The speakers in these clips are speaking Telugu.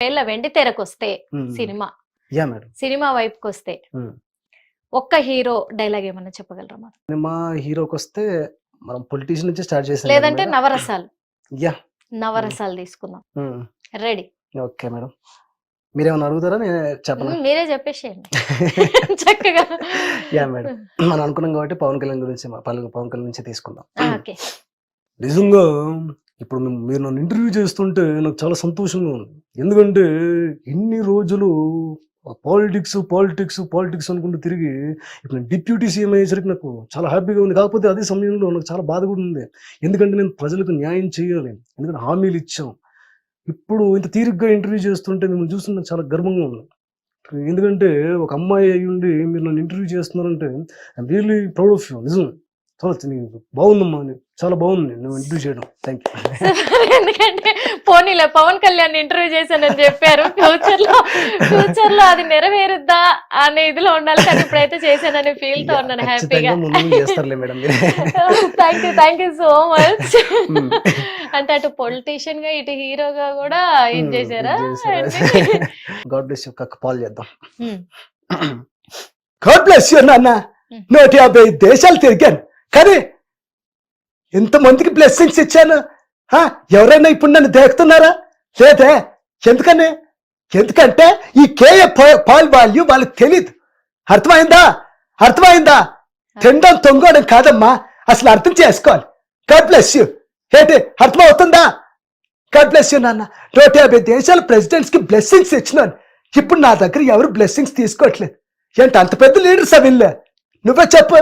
వేళ వెండి తెరకొస్తే సినిమా సినిమా వైపుకి వస్తే ఒక్క హీరో డైలాగ్ ఏమన్నా చెప్పగలరా మరి? సినిమా హీరోకి వస్తే మనం పొలిటీషియన్ నుంచి స్టార్ట్ చేసాం, లేదంటే నవరసాలు. యా నవరసాలు తీసుకుందాం. రెడీ? ఓకే మేడం, మీరేమన్నా అడుగుతారా? నేను చెప్పనా? మీరే చెప్పేసేయండి చక్కగా. యా మేడం, మనం అనుకున్నాం కాబట్టి పవన్ కళ్యాణ్ గురించి పవన్ కళ్యాణ్ నుంచి తీసుకుందాం. ఓకే. నిజంగా ఇప్పుడు మీరు నన్ను ఇంటర్వ్యూ చేస్తుంటే నాకు చాలా సంతోషంగా ఉంది. ఎందుకంటే ఇన్ని రోజులు పాలిటిక్స్ పాలిటిక్స్ పాలిటిక్స్ అనుకుంటూ తిరిగి ఇప్పుడు నేను డిప్యూటీ సీఎం అయ్యేసరికి నాకు చాలా హ్యాపీగా ఉంది. కాకపోతే అదే సమయంలో నాకు చాలా బాధ కూడా ఉంది. ఎందుకంటే నేను ప్రజలకు న్యాయం చేయాలి, ఎందుకంటే హామీలు ఇచ్చాం. ఇప్పుడు ఇంత తీరిగ్గా ఇంటర్వ్యూ చేస్తుంటే మిమ్మల్ని చూస్తుంటే నాకు చాలా గర్వంగా ఉంది. ఎందుకంటే ఒక అమ్మాయి అయ్యి ఉండి మీరు నన్ను ఇంటర్వ్యూ చేస్తున్నారంటే I'm really proud of you. నిజం, చాలా బాగుందమ్మా, చాలా బాగుంది నువ్వు ఇంటర్వ్యూ చేయడం. Thank you. ఎందుకంటే పోనీలే పవన్ కళ్యాణ్ ఇంటర్వ్యూ చేశానని చెప్పారు, ఫ్యూచర్ లో అది నెరవేరుద్దా అనే ఇదిలో ఉండాలి, కానీ ఇప్పుడైతే చేశానని ఫీల్ తో ఉన్నాను హ్యాపీగా. Thank you so much. అంటే అటు పొలిటీషియన్ గా ఇటు హీరోగా కూడా ఇది చేశారా? God bless you. కాల్ చేద్దాం. గాడ్ బ్లెస్ యూ నాన్న. 150 దేశాలు తిరిగాను, కానీ ఎంతమందికి బ్లెస్సింగ్స్ ఇచ్చాను. ఎవరైనా ఇప్పుడు నన్ను దేకుతున్నారా? లేదే. ఎందుకంటే ఈ కేఏ పాల్ వాల్యూ వాళ్ళకి తెలీదు. అర్థమైందా? తినడం తొంగడం కాదమ్మా, అసలు అర్థం చేసుకోవాలి. God bless you. ఏంటి అర్థమవుతుందా? గాడ్ బ్లెస్ యూ నాన్న. 150 దేశాల ప్రెసిడెంట్స్ కి బ్లెస్సింగ్స్ ఇచ్చినాను. ఇప్పుడు నా దగ్గర ఎవరు బ్లెస్సింగ్స్ తీసుకోవట్లేదు. ఏంటి అంత పెద్ద లీడర్స్ అవిల్లే? నువ్వే చెప్పు.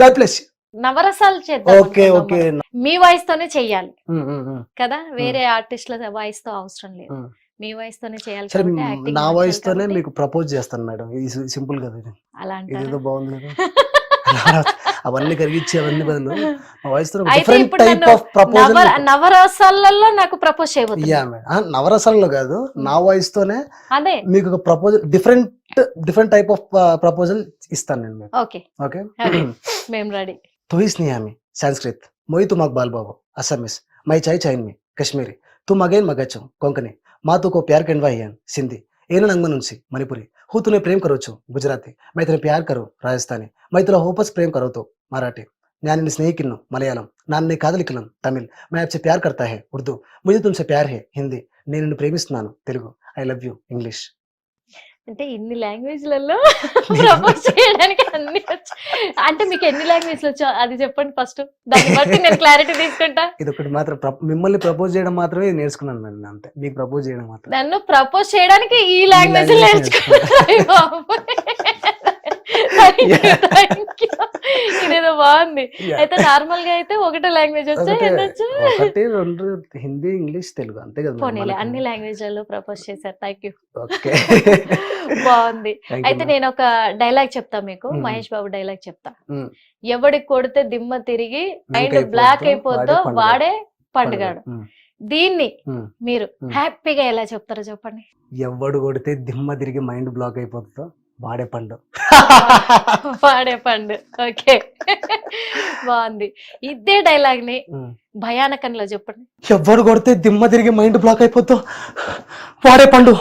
God bless you. నవరసాలు చేద్దాం. మీ వాయిస్ తోనే చెయ్యాలి కదా, వేరే ఆర్టిస్టుల వాయిస్ తో అవసరం లేదు, మీ వాయిస్ తోనే చేయాలి. నా వాయిస్ తోనే మీకు ప్రపోజ్ చేస్తాను మేడం. ఇది సింపుల్ కదా, అలా ఇదేదో బాగుంది కదా. అవన్నీ కలిగించి అవన్నీ బదులు నా వాయిస్ తో డిఫరెంట్ టైప్ ఆఫ్ ప్రపోజల్. నవరసాలలో నాకు ప్రపోజ్ చేయబోతుంది. యా మేడం, నవరసాలలో కాదు, నా వాయిస్ తోనే అదే మీకు ఒక proposal, different type of proposal ఇస్తాను నేను. ఓకే ఓకే, మేము రెడీ. तू ही स्नेहामी संस्कृत, मोई तुम अकबाल बाबू असमीस, मैं चाय चाइन में कश्मीरी, तुम अगेन मगचो कोंकणी, माँ तू को प्यार केंडवाहियन सिंधी, एन नंगम नुंसी मणिपुरी, हूँ तूने प्रेम करो छो गुजराती, मैं तेरे प्यार करो राजस्थानी, मैं तेरा होपस प्रेम करो तो मराठी, न्यान स्नेहिकिन्नु मलयालम, नान्ने कादलिकलन तमिल, मैं आपसे प्यार करता है उर्दू, मुझे तुमसे प्यार है हिंदी, నేను నిన్ను ప్రేమిస్తున్నాను Telugu, I love you English. అంటే ఇన్ని లాంగ్వేజ్లలో ప్రపోజ్ చేయడానికి అన్ని అంటే మీకు ఎన్ని లాంగ్వేజ్ వచ్చో అది చెప్పండి ఫస్ట్, దాన్ని బట్టి నేను క్లారిటీ తీసుకుంటా. ఇది ఒకటి మాత్రం మిమ్మల్ని ప్రపోజ్ చేయడం మాత్రమే నేర్చుకున్నాను నేను, అంతే. మీకు ప్రపోజ్ చేయడం మాత్రం. నన్ను ప్రపోజ్ చేయడానికి ఈ లాంగ్వేజ్ నేర్చుకున్నాను. ఇదేదో బాగుంది. అయితే నార్మల్ గా అయితే ఒకటే లాంగ్వేజ్ వచ్చా? ఒకటి రెండు, హిందీ ఇంగ్లీష్ తెలుగు, అంతే కదా. పోనీలే, అన్ని లాంగ్వేజ్లలో ప్రపోజ్ చేశారు. Thank you. బాగుంది. అయితే నేను ఒక డైలాగ్ చెప్తా మీకు, మహేష్ బాబు డైలాగ్ చెప్తా. ఎవడికి కొడితే దిమ్మ తిరిగి మైండ్ బ్లాక్ అయిపోద్దో వాడే పండుగాడు. దీన్ని మీరు హ్యాపీగా ఎలా చెప్తారో చెప్పండి. ఎవడు కొడితే దిమ్మ తిరిగి మైండ్ బ్లాక్ అయిపోతుందో వాడే పండు. ఓకే, బాగుంది. ఇదే డైలాగ్ ని భయానకంలో చెప్పండి. ఎవరు కొడితే దిమ్మ తిరిగి మైండ్ బ్లాక్ అయిపోతావు వాడే పండు.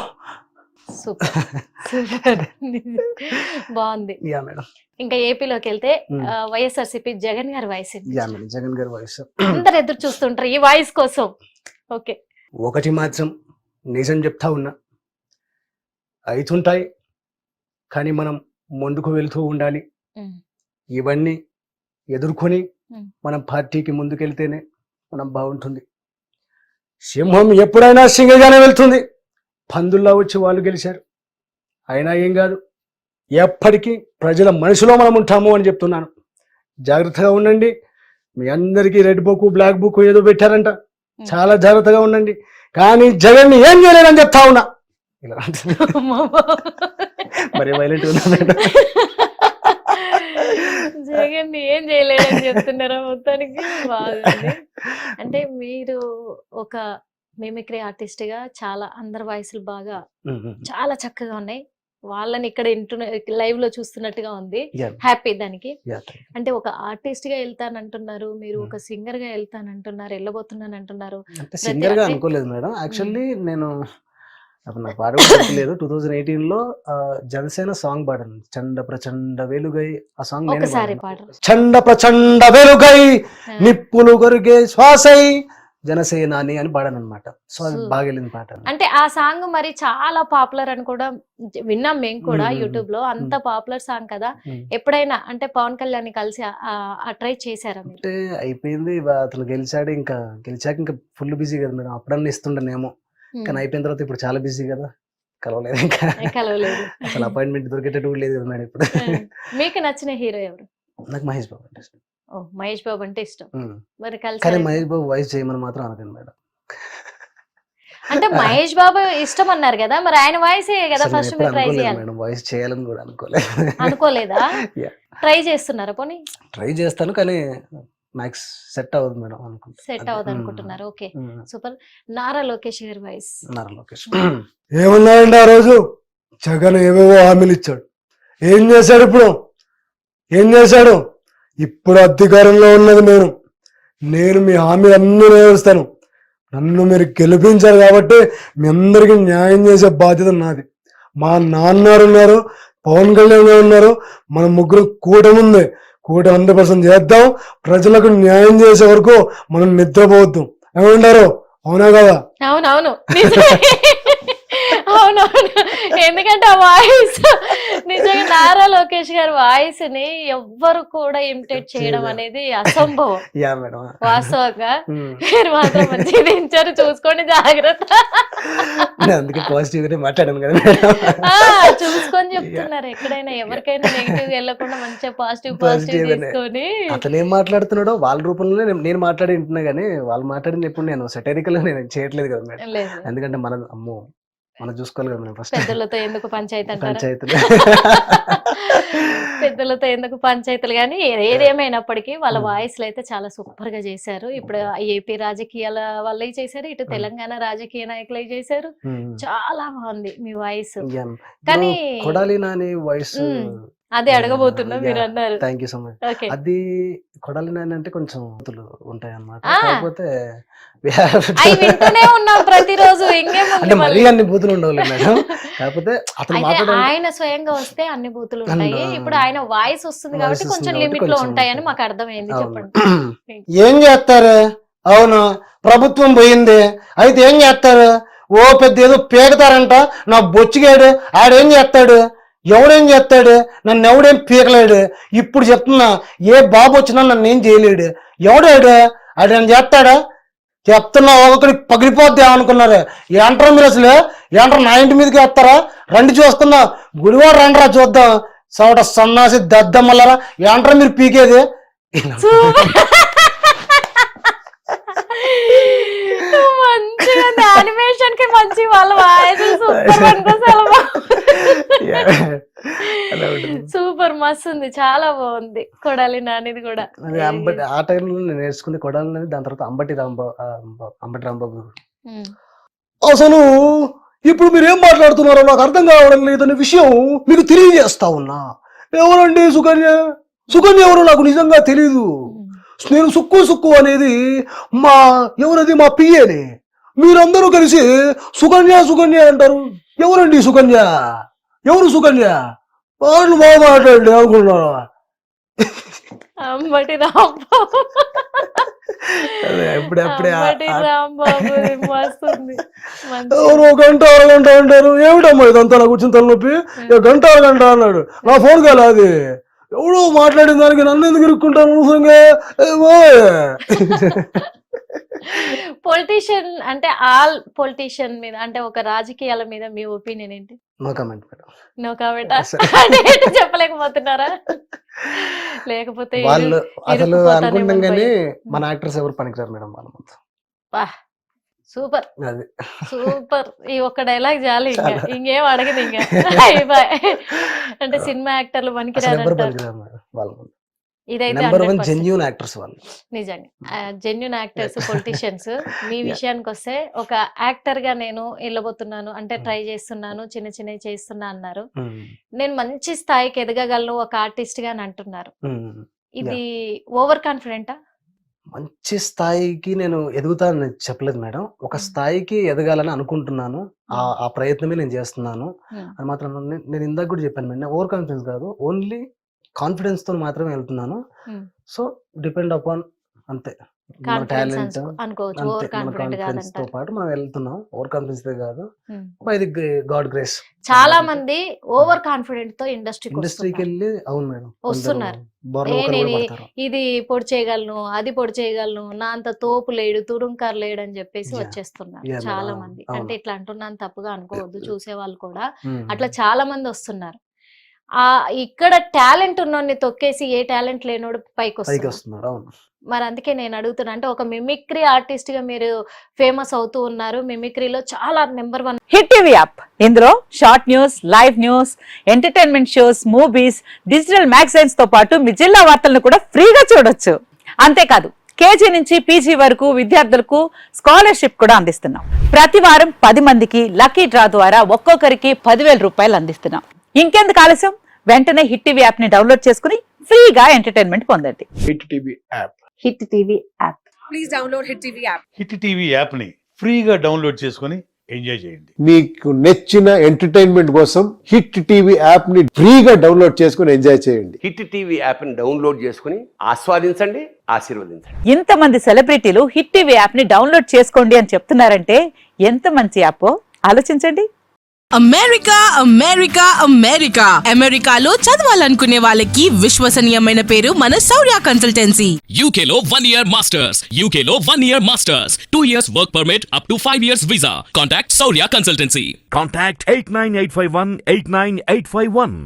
సూపర్, బాగుంది. ఇంకా ఏపీలోకి వెళ్తే వైఎస్ఆర్సీపీ జగన్ గారి వాయిస్. జగన్ గారి వాయిస్ అందరు ఎదురు చూస్తుంటారు ఈ వాయిస్ కోసం. ఓకే, ఒకటి మాత్రం నిజం చెప్తా ఉన్నా, అవుతుంటాయి కానీ మనం ముందుకు వెళ్తూ ఉండాలి. ఇవన్నీ ఎదుర్కొని మనం పార్టీకి ముందుకెళ్తేనే మనం బాగుంటుంది. సింహం ఎప్పుడైనా సింగగానే వెళ్తుంది. పందుల్లా వచ్చి వాళ్ళు గెలిచారు, అయినా ఏం కాదు, ఎప్పటికీ ప్రజల మనసులో మనం ఉంటాము అని చెప్తున్నాను. జాగ్రత్తగా ఉండండి. మీ అందరికీ రెడ్ బుక్ బ్లాక్ బుక్ ఏదో పెట్టారంట, చాలా జాగ్రత్తగా ఉండండి. కానీ జగన్ ఏం చేయలేనని చెప్తా ఉన్నా. మరి వైలెంట్ జగన్ ఏం చేయలేదని చెప్తున్నారా మొత్తానికి? బాగుంది. అంటే మీరు ఒక మిమిక్రీ ఆర్టిస్ట్ గా చాలా అందరి వాయిస్లు బాగా చాలా చక్కగా ఉన్నాయి. వాళ్ళని ఇక్కడ లైవ్ లో చూస్తున్నట్టుగా ఉంది. హ్యాపీ దానికి. అంటే ఒక ఆర్టిస్ట్ గా వెళ్తానంటున్నారు మీరు, ఒక సింగర్ గా వెళ్తానంటున్నారు, వెళ్ళబోతున్నాను అంటున్నారు. సింగర్ గా అనుకోలేదు మేడం. యాక్చువల్లీ నేను అప్పుడు నాకు పాట కూడా గుర్తులేదు. 2018లో జనసేన సాంగ్ పాడాను, చండ ప్రచండ వెలుగై. ఆ సాంగ్ నేనే ఒకసారి పాడాను. పాడరు. చండ ప్రచండ వెలుగై నిప్పులు కొరిగే శ్వాసై జనసేనాని అని పాడాను అనమాట. సో అది బాగా వెళ్ళింది పాట. అంటే ఆ సాంగ్ మరి చాలా పాపులర్ అని కూడా విన్నాం మేము కూడా మ్మ్. యూట్యూబ్ లో. అంత పాపులర్ సాంగ్ కదా. మ్మ్. ఎప్పుడైనా అంటే పవన్ కళ్యాణ్ కలిసి ట్రై చేశారా మీరు? అంటే అయిపోయింది, అతను గెలిచాడు, ఇంకా గెలిచాక ఇంకా ఫుల్ బిజీ కదా మేడం. అప్పుడన్నా ఇస్తుండనేమో, కానీ అయిపోయిన తర్వాత ఇప్పుడు చాలా బిజీ కదా, కలవలేదు ఇంకా. కలవలేదు. అసలు అపాయింట్మెంట్ దొరికేటట్టు కూడా లేదు కదా మేడం ఇప్పుడు. మీకు నచ్చిన హీరో ఎవరు? నాకు మహేష్ బాబు అంటే ఇష్టం. ఓ, మహేష్ బాబు అంటే ఇష్టం. మరి కానీ కలిసి మహేష్ బాబు వాయిస్ చేయమని మాత్రం అనకండి మేడం. అంటే మహేష్ బాబు ఇష్టం అన్నారు కదా, మరి ఆయన వాయిస్ కదా అసలు నేను ఫస్ట్ ఎప్పుడు మీరు ట్రై అనుకోలేదు చేయాలి. మేడం, వాయిస్ చేయాలని కూడా అనుకోలేదు. అనుకోలేదా? Yeah. ట్రై చేస్తున్నారా పోనీ? ట్రై చేస్తాను కానీ మ్యాక్స్ సెట్ అవ్వదు మేడం అనుకుంటా. సెట్ అవ్వదు అనుకుంటున్నారు. Okay, super. నారా లోకేష్ గారి వాయిస్. నారా లోకేష్ ఏమన్నాడండి ఆ రోజు? జగన్ ఏవేవో హామీలు ఇచ్చాడు, ఏం చేశాడు? ఇప్పుడు ఏం చేశాడు? ఇప్పుడు అధికారంలో ఉన్నది నేను మీ హామీ అన్నీ నెరవేరుస్తాను. నన్ను మీరు గెలిపించారు కాబట్టి మీ అందరికీ న్యాయం చేసే బాధ్యత నాది. మా నాన్నగారు ఉన్నారు, పవన్ కళ్యాణ్ గారు ఉన్నారు, మన ముగ్గురు కూటమి ఉంది. కూటమి 100% చేద్దాం. ప్రజలకు న్యాయం చేసే వరకు మనం నిద్రపోవద్దు. ఏమంటారు? అవునా కదా? అవునవును, అవునవును. ఎందుకంటే ఆ వాయిస్ నిజంగా నారా లోకేష్ గారి వాయిస్ ని ఎవ్వరు కూడా ఇమిటేట్ చేయడం అనేది అసంభవం. వాస్తవంగా మీరు మాత్రం మంచిగా ఇచ్చారు, చూసుకోండి, జాగ్రత్త. అందుకే పాజిటివ్ మాట్లాడాను కదా, చూసుకొని చెప్తున్నారు. ఎక్కడైనా ఎవరికైనా నెగిటివ్ వెళ్ళకుండా మంచిగా పాజిటివ్ తీసుకొని. అతను ఏం మాట్లాడుతున్నాడో వాళ్ళ రూపంలో నేను మాట్లాడి వింటున్నా, గానీ వాళ్ళు మాట్లాడింది ఎప్పుడు నేను సెటరికల్ నేను చేయట్లేదు కదా మేడం. ఎందుకంటే మనం చూసుకోవాలి కదా మేడం. ఫస్ట్ పెద్దలతో ఎందుకు పంచాయతీ పంచాయతీలు, పెద్దలతో ఎందుకు పంచాయతీలు. కానీ ఏదేమైనప్పటికీ వాళ్ళ వాయిస్లు అయితే చాలా సూపర్ గా చేశారు. ఇప్పుడు ఏపీ రాజకీయాల వల్లే చేశారు, ఇటు తెలంగాణ రాజకీయ నాయకులే చేశారు. చాలా బాగుంది మీ వాయిస్. కానీ కొడాలి నాని వాయిస్ అదే అడగబోతున్నా, మీరు అన్నారు. Thank you so much. అది కొడాలి నాని అంటే కొంచెం ఉంటాయి అన్నమాట. కాకపోతే వింటూనే ఉన్నాం ప్రతిరోజు. అంటే మరీ అన్ని బూతులు ఉండవు మేడం. కాకపోతే అతను ఆయన స్వయంగా వస్తే అన్ని బూతులు ఉంటాయి. ఇప్పుడు ఆయన వాయిస్ వస్తుంది కాబట్టి కొంచెం లిమిట్ లో ఉంటాయని మాకు అర్థమైంది. చెప్పండి, ఏం చేస్తారు? అవును, ప్రభుత్వం పోయింది, అయితే ఏం చేస్తారు? ఓ పెద్ద ఏదో పీకతారంట. నా బొచ్చిగాడు ఆడేం చేస్తాడు? ఎవడేం చేస్తాడు? నన్ను ఎవడేం పీకలేడు. ఇప్పుడు చెప్తున్నా, ఏ బాబు వచ్చినా నన్ను ఏం చేయలేడు. ఎవడాడు? ఆడు నన్ను చేస్తాడా? చెప్తున్నా, ఒకరికి పగిలిపోద్ది అనుకున్నారు. ఏంటారా మీరు? అసలు ఏంటారా నా ఇంటి మీదకి వస్తారా? రండి చూస్తున్నా, గుడివాడు రండిరా చూద్దాం. సోట సన్నాసి దద్దమ్మలరా, ఏంటారా మీరు పీకేది? యానిమేషన్ కి మంచి వాళ్ళ వాయిస్ సూపర్ మస్తు ఉంది, చాలా బాగుంది. కొడాలి నానిది కూడా. ఆ టైంలో నేను నేర్చుకుంది కొడాలి నాని, దాని తర్వాత అంబటి రాంబాబు. అసలు ఇప్పుడు మీరు ఏం మాట్లాడుతున్నారో నాకు అర్థం కావడం లేదనే విషయం మీకు తెలియజేస్తా ఉన్నా. ఎవరండి సుకన్య? సుకన్య ఎవరో నాకు నిజంగా తెలీదు. నేను సుక్కు అనేది ఎవరది? మా పిఏని. మీరందరూ కలిసి సుకన్య అంటారు. ఎవరండి సుకన్య? ఎవరు సుకన్య? వాళ్ళు బాగా మాట్లాడండి అనుకున్నారా? అంబటి రాంబాబు. ఎవరు గంట అరగంట అంటారు. ఏమిటమ్మా ఇదంతా? నాకు వచ్చిన తలనొప్పి. గంట అరగంట అన్నాడు. నా ఫోన్ కాలే అది. ఎవడో మాట్లాడిన దానికి నన్ను ఎందుకు ఇరుక్కుంటాను? పొలిటీషియన్ అంటే ఆల్ పొలిటీషియన్ మీద, అంటే ఒక రాజకీయాల మీద మీ ఒపీనియన్ ఏంటి? No comment madam. No comment అంటే చెప్పలేకపోతున్నారా? లేకపోతే వాళ్ళు అసలు అనుకుంటాం కానీ మన యాక్టర్స్ ఎవరు పనికిరారు మేడం. వాళ్ళ ముందు సూపర్ సూపర్. ఈ ఒక్క డైలాగ్ చాలు, ఇంకేం అడగదు. ఇంకా అంటే సినిమా యాక్టర్లు పనికిరారు. ఇదైతే నిజంగా జెన్యూన్ యాక్టర్స్, పొలిటీషియన్స్. మీ విషయానికి వస్తే ఒక యాక్టర్ గా నేను వెళ్ళబోతున్నాను అంటే ట్రై చేస్తున్నాను, చిన్న చిన్నవి చేస్తున్నా అన్నారు. నేను మంచి స్థాయికి ఎదగగలను ఒక ఆర్టిస్ట్ గా అని అంటున్నారు. ఇది ఓవర్ కాన్ఫిడెంటా? మంచి స్థాయికి నేను ఎదుగుతానని చెప్పలేదు మేడం. ఒక స్థాయికి ఎదగాలని అనుకుంటున్నాను. ఆ ప్రయత్నమే నేను చేస్తున్నాను అని మాత్రం నేను ఇందాక కూడా చెప్పాను మేడం. ఓవర్ కాన్ఫిడెన్స్ కాదు, ఓన్లీ కాన్ఫిడెన్స్ తో మాత్రమే వెళ్తున్నాను. సో డిపెండ్ అపాన్ అంతే, మన టాలెంట్ అనుకోవచ్చు. అంతే, ఓవర్ మన కాన్ఫిడెంట్ కాన్ఫిడెన్స్ తో కాదంటారు. పాటు మనం వెళ్తున్నాం. ఓవర్ కాన్ఫిడెన్స్ కాదు, బై ది గాడ్ గ్రేస్. చాలా మంది ఓవర్ కాన్ఫిడెంట్ తో ఇండస్ట్రీకి ఇండస్ట్రీకి వెళ్ళి అవును మేడం వస్తున్నారు. బోర్ల ఒకరు నేను కూడా పడతారు. ఇది పొడి చేయగలను, అది పొడి చేయగలను, నా అంత తోపు లేడు, తురుంకారు లేడు అని చెప్పేసి Yeah. వచ్చేస్తున్నారు Yeah, చాలా madam. మంది. అవును. అంటే ఇట్లా అంటున్నాను తప్పుగా అనుకోవద్దు, చూసే వాళ్ళు కూడా Hmm. అట్లా చాలా మంది వస్తున్నారు. ఇక్కడ టాలెంట్ ఉన్నోడిని తొక్కేసి ఏ టాలెంట్ లేనోడు పైకి పైకి వస్తున్నారు. వస్తున్నారు. అవును. మరి అందుకే నేను అడుగుతున్నా, అంటే ఒక మిమిక్రీ ఆర్టిస్ట్ గా మీరు ఫేమస్ అవుతూ ఉన్నారు. మిమిక్రీలో చాలా నెంబర్ 1. హిట్ టీవీ యాప్, ఇందులో short news, live news, entertainment shows, movies, digital magazines తో పాటు మీ జిల్లా వార్తలను కూడా ఫ్రీగా చూడొచ్చు. అంతేకాదు కేజీ నుంచి పీజీ వరకు విద్యార్థులకు స్కాలర్షిప్ కూడా అందిస్తున్నాం. ప్రతి వారం 10 మందికి లక్కీ డ్రా ద్వారా ఒక్కొక్కరికి 10,000 రూపాయలు అందిస్తున్నాం. ఇంకెందుకు ఆలస్యం, వెంటనే హిట్ టీవీ యాప్ ని డౌన్లోడ్ చేసుకుని ఫ్రీగా ఎంటర్టైన్మెంట్ పొందండి. Hit TV app. Hit TV app. Please download Hit TV app. Hit TV యాప్ని ఫ్రీగా డౌన్లోడ్ చేసుకొని ఎంజాయ్ చేయండి. మీకు నచ్చిన ఎంటర్టైన్మెంట్ కోసం హిట్ టీవీ యాప్ ని ఫ్రీగా డౌన్లోడ్ చేసుకుని ఎంజాయ్ చేయండి. హిట్ టీవీ యాప్ని డౌన్లోడ్ చేసుకుని ఆస్వాదించండి, ఆశీర్వదించండి. ఇంతమంది సెలబ్రిటీలు హిట్ టీవీ యాప్ ని డౌన్లోడ్ చేసుకోండి అని చెప్తున్నారంటే ఎంత మంచి యాప్ ఆలోచించండి. అమెరికా అమెరికా అమెరికా అమెరికాలో చదవాలనుకునే వాళ్ళకి విశ్వసనీయమైన పేరు మన శౌర్య consultancy. UK Law 1 Year Masters. UK Law 1 Year Masters. 2 years work permit up to 5 years visa. Contact Saurya Consultancy. Contact 89851 89851.